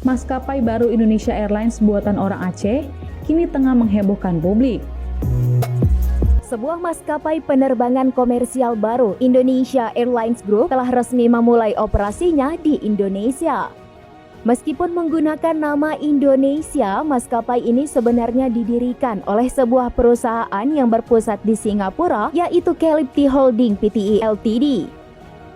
Maskapai baru Indonesia Airlines buatan orang Aceh kini tengah menghebohkan publik. Sebuah maskapai penerbangan komersial baru, Indonesia Airlines Group, telah resmi memulai operasinya di Indonesia. Meskipun menggunakan nama Indonesia, maskapai ini sebenarnya didirikan oleh sebuah perusahaan yang berpusat di Singapura, yaitu Calypty Holding Pte Ltd.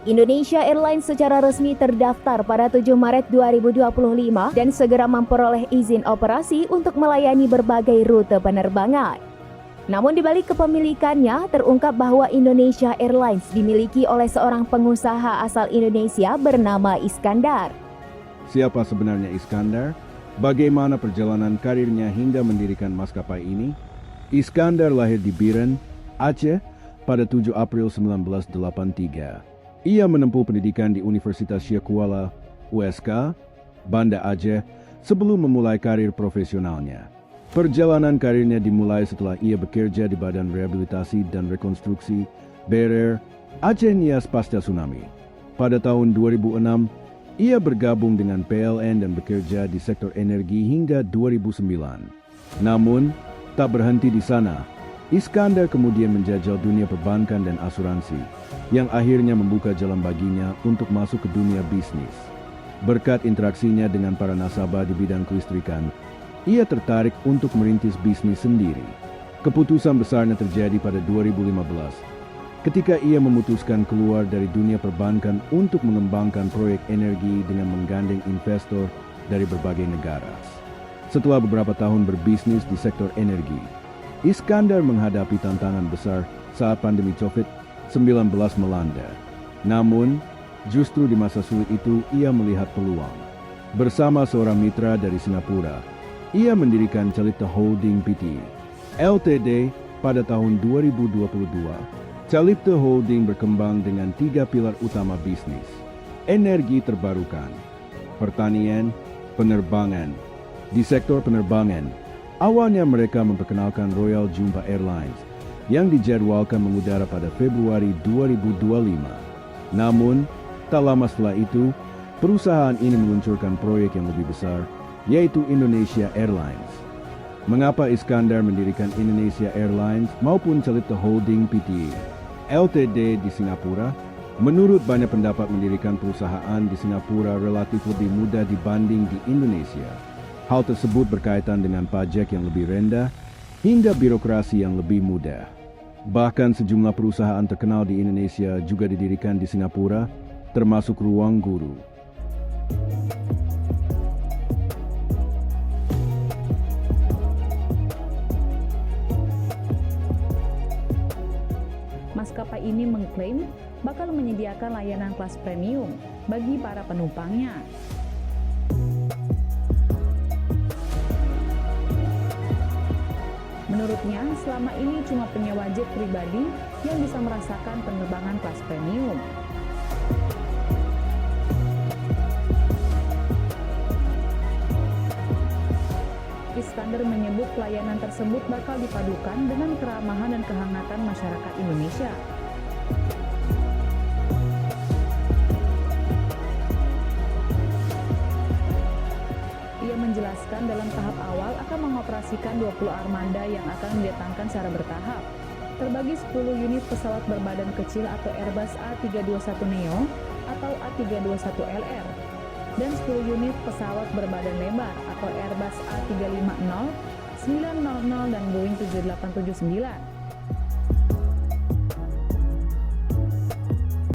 Indonesia Airlines secara resmi terdaftar pada 7 Maret 2025 dan segera memperoleh izin operasi untuk melayani berbagai rute penerbangan. Namun di balik kepemilikannya, terungkap bahwa Indonesia Airlines dimiliki oleh seorang pengusaha asal Indonesia bernama Iskandar. Siapa sebenarnya Iskandar? Bagaimana perjalanan karirnya hingga mendirikan maskapai ini? Iskandar lahir di Biren, Aceh pada 7 April 1983. Ia menempuh pendidikan di Universitas Syekh Kuala, USK, Banda Aceh, sebelum memulai karir profesionalnya. Perjalanan karirnya dimulai setelah ia bekerja di Badan Rehabilitasi dan Rekonstruksi BRR Aceh Nias pasca tsunami. Pada tahun 2006, ia bergabung dengan PLN dan bekerja di sektor energi hingga 2009. Namun, tak berhenti di sana. Iskandar kemudian menjajal dunia perbankan dan asuransi, yang akhirnya membuka jalan baginya untuk masuk ke dunia bisnis. Berkat interaksinya dengan para nasabah di bidang kelistrikan, ia tertarik untuk merintis bisnis sendiri. Keputusan besarnya terjadi pada 2015, ketika ia memutuskan keluar dari dunia perbankan untuk mengembangkan proyek energi dengan menggandeng investor dari berbagai negara. Setelah beberapa tahun berbisnis di sektor energi, Iskandar menghadapi tantangan besar saat pandemi COVID-19 melanda. Namun, justru di masa sulit itu ia melihat peluang. Bersama seorang mitra dari Singapura, ia mendirikan Calypty Holding Pte Ltd pada tahun 2022. Calypty Holding berkembang dengan 3 pilar utama bisnis: energi terbarukan, pertanian, penerbangan. Di sektor penerbangan, awalnya mereka memperkenalkan Royal Jumpa Airlines yang dijadwalkan mengudara pada Februari 2025. Namun, tak lama setelah itu, perusahaan ini meluncurkan proyek yang lebih besar, yaitu Indonesia Airlines. Mengapa Iskandar mendirikan Indonesia Airlines maupun Calypty Holding Pte Ltd di Singapura? Menurut banyak pendapat, mendirikan perusahaan di Singapura relatif lebih mudah dibanding di Indonesia. Hal tersebut berkaitan dengan pajak yang lebih rendah hingga birokrasi yang lebih mudah. Bahkan sejumlah perusahaan terkenal di Indonesia juga didirikan di Singapura, termasuk Ruang Guru. Maskapai ini mengklaim bakal menyediakan layanan kelas premium bagi para penumpangnya. Menurutnya, selama ini cuma penyewa jet pribadi yang bisa merasakan penerbangan kelas premium. Iskandar menyebut pelayanan tersebut bakal dipadukan dengan keramahan dan kehangatan masyarakat Indonesia. Ia menjelaskan dalam tahap awal akan mengoperasikan 20 armada yang akan didatangkan secara bertahap, terbagi 10 unit pesawat berbadan kecil atau Airbus A321neo atau A321LR, dan 10 unit pesawat berbadan lebar atau Airbus A350, 900 dan Boeing 7879.